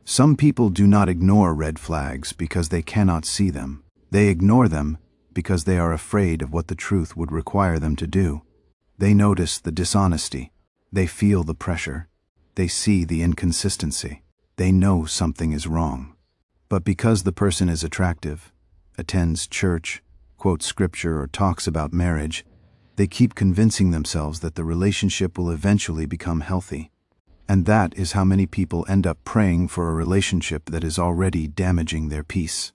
Some people do not ignore red flags because they cannot see them. They ignore them because they are afraid of what the truth would require them to do. They notice the dishonesty. They feel the pressure. They see the inconsistency. They know something is wrong. But because the person is attractive, attends church, quotes scripture, or talks about marriage, they keep convincing themselves that the relationship will eventually become healthy. And that is how many people end up praying for a relationship that is already damaging their peace.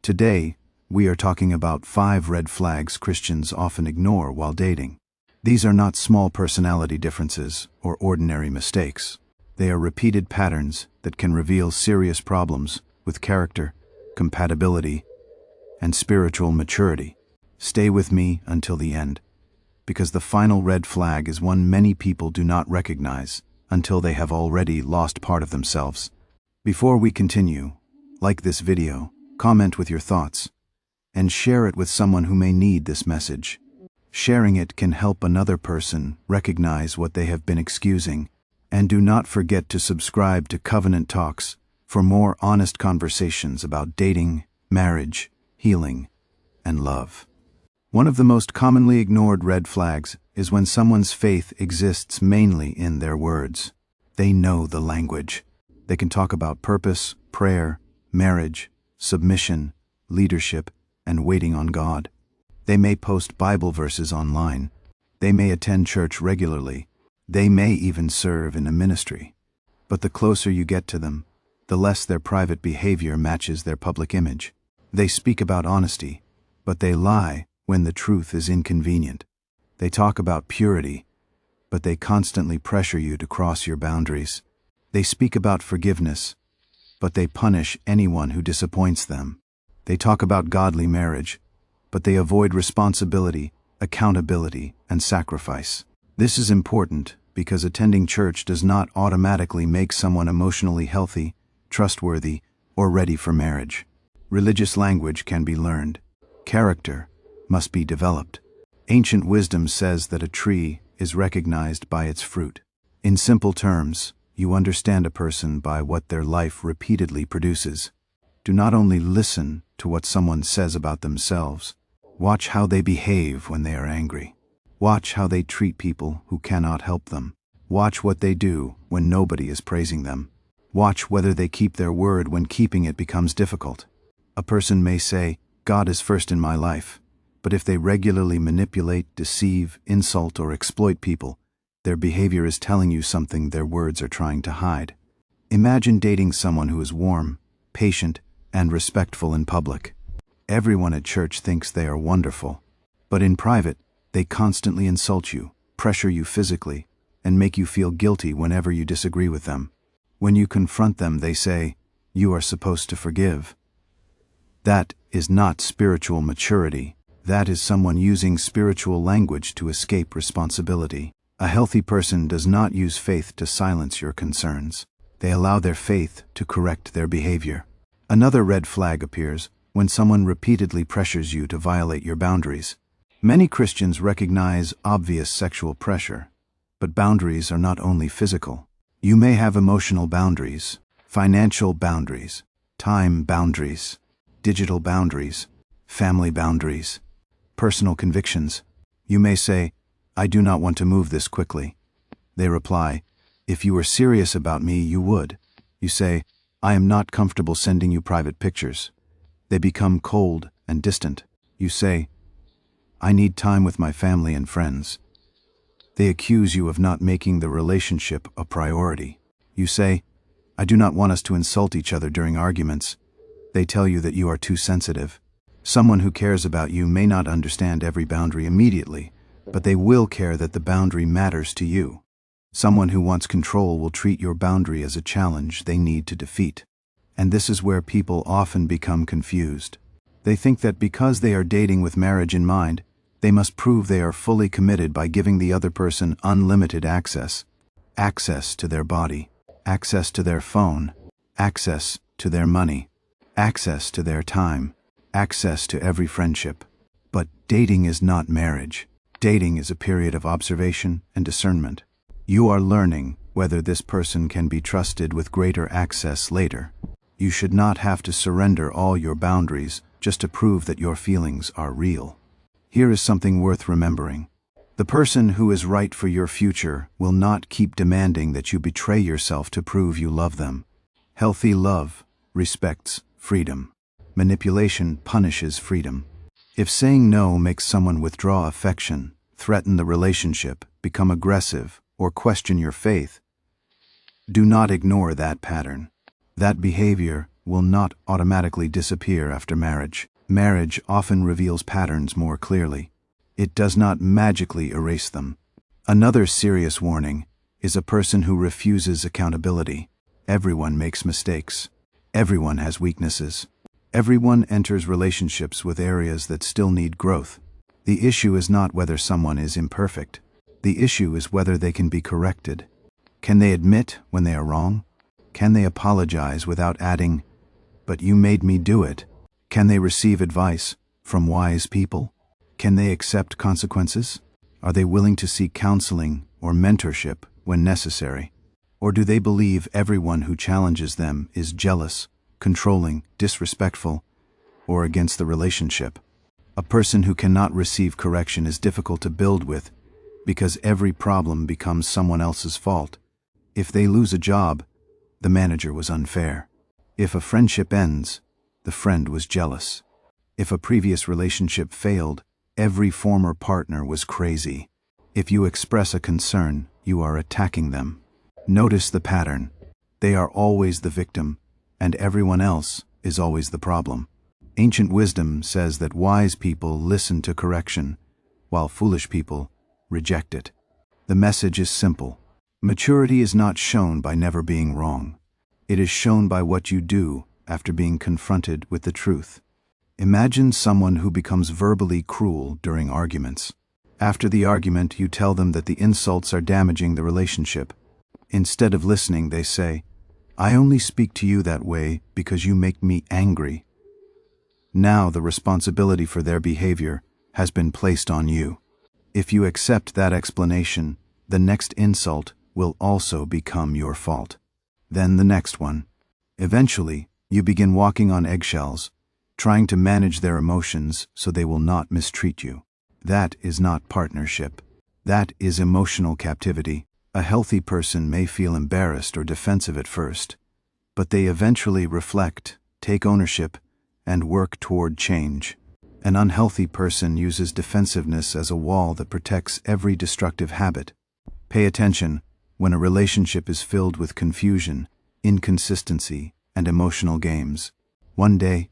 Today, we are talking about 5 red flags Christians often ignore while dating. These are not small personality differences or ordinary mistakes. They are repeated patterns that can reveal serious problems with character, compatibility, and spiritual maturity. Stay with me until the end, because the final red flag is one many people do not recognize until they have already lost part of themselves. Before we continue, like this video, comment with your thoughts, and share it with someone who may need this message. Sharing it can help another person recognize what they have been excusing. And do not forget to subscribe to Covenant Talks for more honest conversations about dating, marriage, healing, and love. One of the most commonly ignored red flags is when someone's faith exists mainly in their words. They know the language. They can talk about purpose, prayer, marriage, submission, leadership, and waiting on God. They may post Bible verses online. They may attend church regularly. They may even serve in a ministry. But the closer you get to them, the less their private behavior matches their public image. They speak about honesty, but they lie when the truth is inconvenient. They talk about purity, but they constantly pressure you to cross your boundaries. They speak about forgiveness, but they punish anyone who disappoints them. They talk about godly marriage, but they avoid responsibility, accountability, and sacrifice. This is important because attending church does not automatically make someone emotionally healthy, trustworthy, or ready for marriage. Religious language can be learned. Character must be developed. Ancient wisdom says that a tree is recognized by its fruit. In simple terms, you understand a person by what their life repeatedly produces. Do not only listen to what someone says about themselves. Watch how they behave when they are angry. Watch how they treat people who cannot help them. Watch what they do when nobody is praising them. Watch whether they keep their word when keeping it becomes difficult. A person may say, "God is first in my life," but if they regularly manipulate, deceive, insult, or exploit people, their behavior is telling you something their words are trying to hide. Imagine dating someone who is warm, patient, and respectful in public. Everyone at church thinks they are wonderful, but in private, they constantly insult you, pressure you physically, and make you feel guilty whenever you disagree with them. When you confront them, they say, "You are supposed to forgive." That is not spiritual maturity. That is someone using spiritual language to escape responsibility. A healthy person does not use faith to silence your concerns. They allow their faith to correct their behavior. Another red flag appears when someone repeatedly pressures you to violate your boundaries. Many Christians recognize obvious sexual pressure, but boundaries are not only physical. You may have emotional boundaries, financial boundaries, time boundaries, digital boundaries, family boundaries, personal convictions. You may say, "I do not want to move this quickly." They reply, "If you were serious about me, you would." You say, "I am not comfortable sending you private pictures." They become cold and distant. You say, "I need time with my family and friends." They accuse you of not making the relationship a priority. You say, "I do not want us to insult each other during arguments." They tell you that you are too sensitive. Someone who cares about you may not understand every boundary immediately, but they will care that the boundary matters to you. Someone who wants control will treat your boundary as a challenge they need to defeat. And this is where people often become confused. They think that because they are dating with marriage in mind, they must prove they are fully committed by giving the other person unlimited access. Access to their body, access to their phone, access to their money, access to their time, access to every friendship. But dating is not marriage. Dating is a period of observation and discernment. You are learning whether this person can be trusted with greater access later. You should not have to surrender all your boundaries just to prove that your feelings are real. Here is something worth remembering. The person who is right for your future will not keep demanding that you betray yourself to prove you love them. Healthy love respects freedom. Manipulation punishes freedom. If saying no makes someone withdraw affection, threaten the relationship, become aggressive, or question your faith, do not ignore that pattern. That behavior will not automatically disappear after marriage. Marriage often reveals patterns more clearly. It does not magically erase them. Another serious warning is a person who refuses accountability. Everyone makes mistakes. Everyone has weaknesses. Everyone enters relationships with areas that still need growth. The issue is not whether someone is imperfect. The issue is whether they can be corrected. Can they admit when they are wrong? Can they apologize without adding, "But you made me do it"? Can they receive advice from wise people? Can they accept consequences? Are they willing to seek counseling or mentorship when necessary? Or do they believe everyone who challenges them is jealous, controlling, disrespectful, or against the relationship? A person who cannot receive correction is difficult to build with because every problem becomes someone else's fault. If they lose a job, the manager was unfair. If a friendship ends, the friend was jealous. If a previous relationship failed, every former partner was crazy. If you express a concern, you are attacking them. Notice the pattern. They are always the victim, and everyone else is always the problem. Ancient wisdom says that wise people listen to correction, while foolish people reject it. The message is simple. Maturity is not shown by never being wrong. It is shown by what you do after being confronted with the truth. Imagine someone who becomes verbally cruel during arguments. After the argument, you tell them that the insults are damaging the relationship. Instead of listening, they say, "I only speak to you that way because you make me angry." Now the responsibility for their behavior has been placed on you. If you accept that explanation, the next insult will also become your fault. Then the next one. Eventually, you begin walking on eggshells, trying to manage their emotions so they will not mistreat you. That is not partnership. That is emotional captivity. A healthy person may feel embarrassed or defensive at first, but they eventually reflect, take ownership, and work toward change. An unhealthy person uses defensiveness as a wall that protects every destructive habit. Pay attention when a relationship is filled with confusion, inconsistency, and emotional games. One day,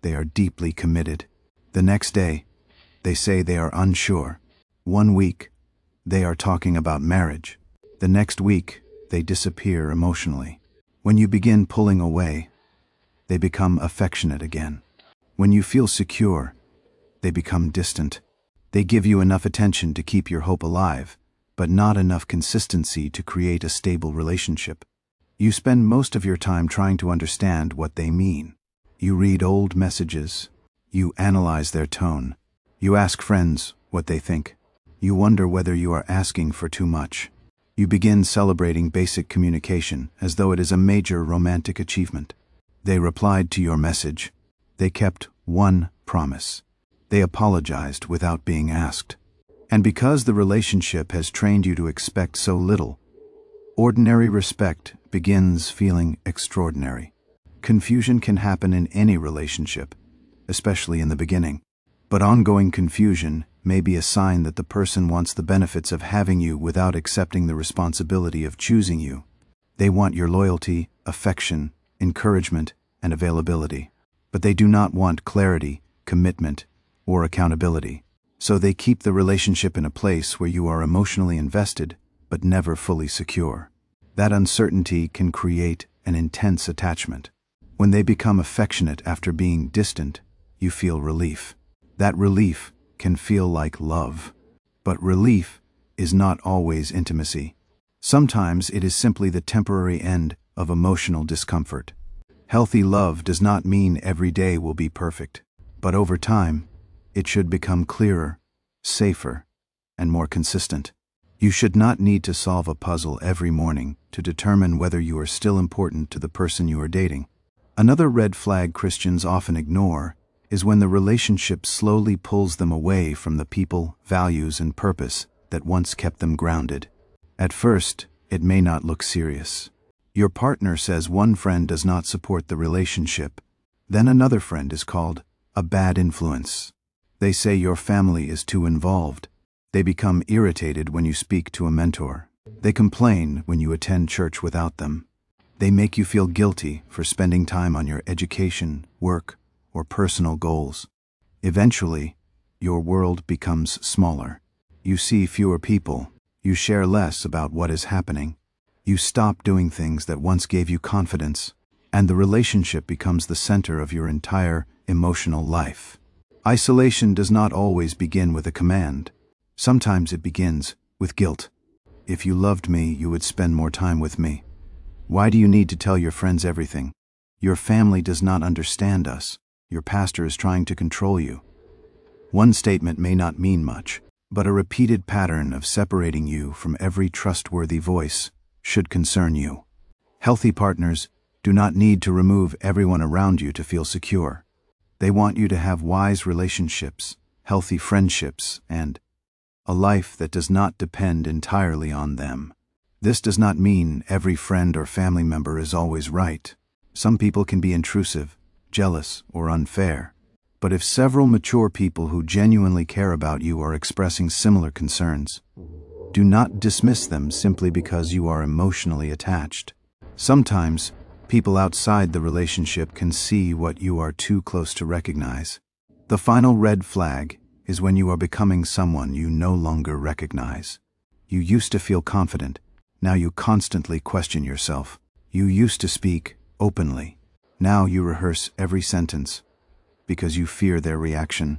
they are deeply committed. The next day, they say they are unsure. One week, they are talking about marriage. The next week, they disappear emotionally. When you begin pulling away, they become affectionate again. When you feel secure, they become distant. They give you enough attention to keep your hope alive, but not enough consistency to create a stable relationship. You spend most of your time trying to understand what they mean. You read old messages. You analyze their tone. You ask friends what they think. You wonder whether you are asking for too much. You begin celebrating basic communication as though it is a major romantic achievement. They replied to your message. They kept one promise. They apologized without being asked. And because the relationship has trained you to expect so little, ordinary respect begins feeling extraordinary. Confusion can happen in any relationship, especially in the beginning. But ongoing confusion may be a sign that the person wants the benefits of having you without accepting the responsibility of choosing you. They want your loyalty, affection, encouragement, and availability. But they do not want clarity, commitment, or accountability. So they keep the relationship in a place where you are emotionally invested, but never fully secure. That uncertainty can create an intense attachment. When they become affectionate after being distant, you feel relief. That relief can feel like love. But relief is not always intimacy. Sometimes it is simply the temporary end of emotional discomfort. Healthy love does not mean every day will be perfect, but over time, it should become clearer, safer, and more consistent. You should not need to solve a puzzle every morning to determine whether you are still important to the person you are dating. Another red flag Christians often ignore is when the relationship slowly pulls them away from the people, values, and purpose that once kept them grounded. At first, it may not look serious. Your partner says one friend does not support the relationship. Then another friend is called a bad influence. They say your family is too involved. They become irritated when you speak to a mentor. They complain when you attend church without them. They make you feel guilty for spending time on your education, work, or personal goals. Eventually, your world becomes smaller. You see fewer people. You share less about what is happening. You stop doing things that once gave you confidence, and the relationship becomes the center of your entire emotional life. Isolation does not always begin with a command. Sometimes it begins with guilt. If you loved me, you would spend more time with me. Why do you need to tell your friends everything? Your family does not understand us. Your pastor is trying to control you. One statement may not mean much, but a repeated pattern of separating you from every trustworthy voice should concern you. Healthy partners do not need to remove everyone around you to feel secure. They want you to have wise relationships, healthy friendships, and a life that does not depend entirely on them. This does not mean every friend or family member is always right. Some people can be intrusive, jealous, or unfair. But if several mature people who genuinely care about you are expressing similar concerns, do not dismiss them simply because you are emotionally attached. Sometimes, people outside the relationship can see what you are too close to recognize. The final red flag is when you are becoming someone you no longer recognize. You used to feel confident. Now you constantly question yourself. You used to speak openly. Now you rehearse every sentence because you fear their reaction.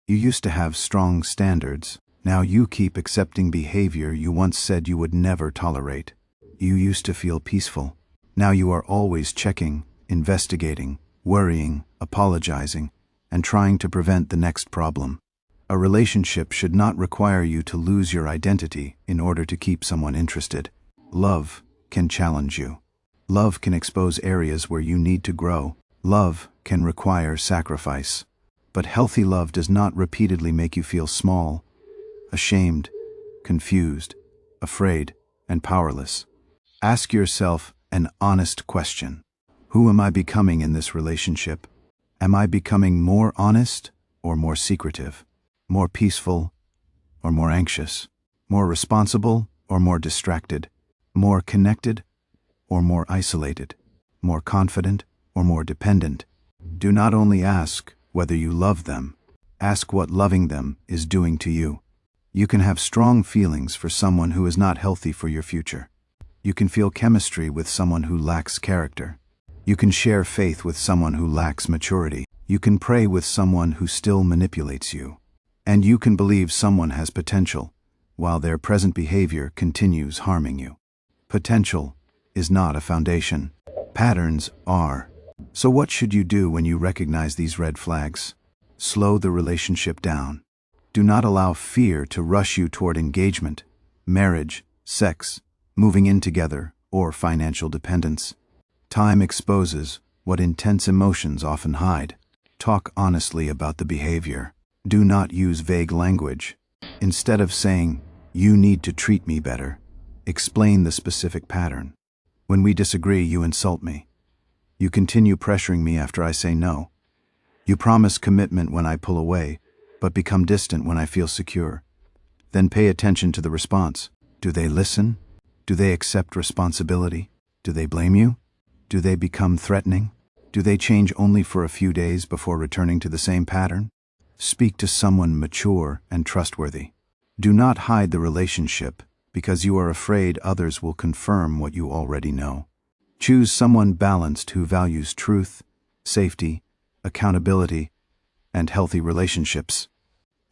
You used to have strong standards. Now you keep accepting behavior you once said you would never tolerate. You used to feel peaceful. Now you are always checking, investigating, worrying, apologizing, and trying to prevent the next problem. A relationship should not require you to lose your identity in order to keep someone interested. Love can challenge you. Love can expose areas where you need to grow. Love can require sacrifice. But healthy love does not repeatedly make you feel small, ashamed, confused, afraid, and powerless. Ask yourself an honest question. Who am I becoming in this relationship? Am I becoming more honest or more secretive? More peaceful or more anxious? More responsible or more distracted? More connected or more isolated? More confident or more dependent? Do not only ask whether you love them, ask what loving them is doing to you. You can have strong feelings for someone who is not healthy for your future. You can feel chemistry with someone who lacks character. You can share faith with someone who lacks maturity. You can pray with someone who still manipulates you. And you can believe someone has potential, while their present behavior continues harming you. Potential is not a foundation. Patterns are. So what should you do when you recognize these red flags? Slow the relationship down. Do not allow fear to rush you toward engagement, marriage, sex, moving in together, or financial dependence. Time exposes what intense emotions often hide. Talk honestly about the behavior. Do not use vague language. Instead of saying, "You need to treat me better," explain the specific pattern. When we disagree, you insult me. You continue pressuring me after I say no. You promise commitment when I pull away, but become distant when I feel secure. Then pay attention to the response. Do they listen? Do they accept responsibility? Do they blame you? Do they become threatening? Do they change only for a few days before returning to the same pattern? Speak to someone mature and trustworthy. Do not hide the relationship because you are afraid others will confirm what you already know. Choose someone balanced who values truth, safety, accountability, and healthy relationships.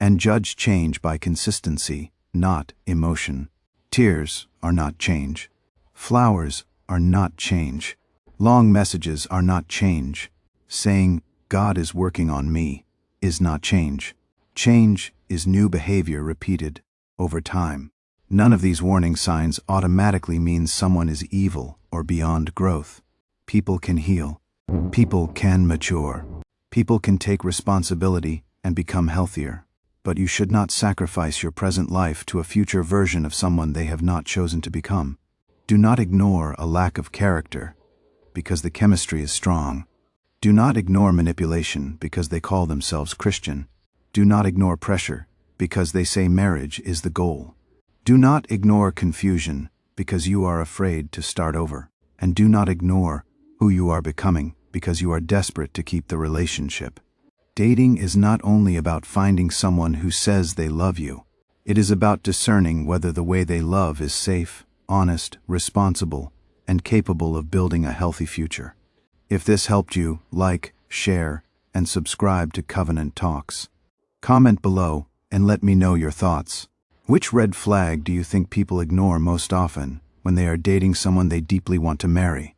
And judge change by consistency, not emotion. Tears are not change. Flowers are not change. Long messages are not change. Saying, "God is working on me," is not change. Change is new behavior repeated over time. None of these warning signs automatically means someone is evil or beyond growth. People can heal. People can mature. People can take responsibility and become healthier. But you should not sacrifice your present life to a future version of someone they have not chosen to become. Do not ignore a lack of character because the chemistry is strong. Do not ignore manipulation because they call themselves Christian. Do not ignore pressure because they say marriage is the goal. Do not ignore confusion because you are afraid to start over. And do not ignore who you are becoming because you are desperate to keep the relationship. Dating is not only about finding someone who says they love you. It is about discerning whether the way they love is safe, honest, responsible, and capable of building a healthy future. If this helped you, like, share, and subscribe to Covenant Talks. Comment below and let me know your thoughts. Which red flag do you think people ignore most often when they are dating someone they deeply want to marry?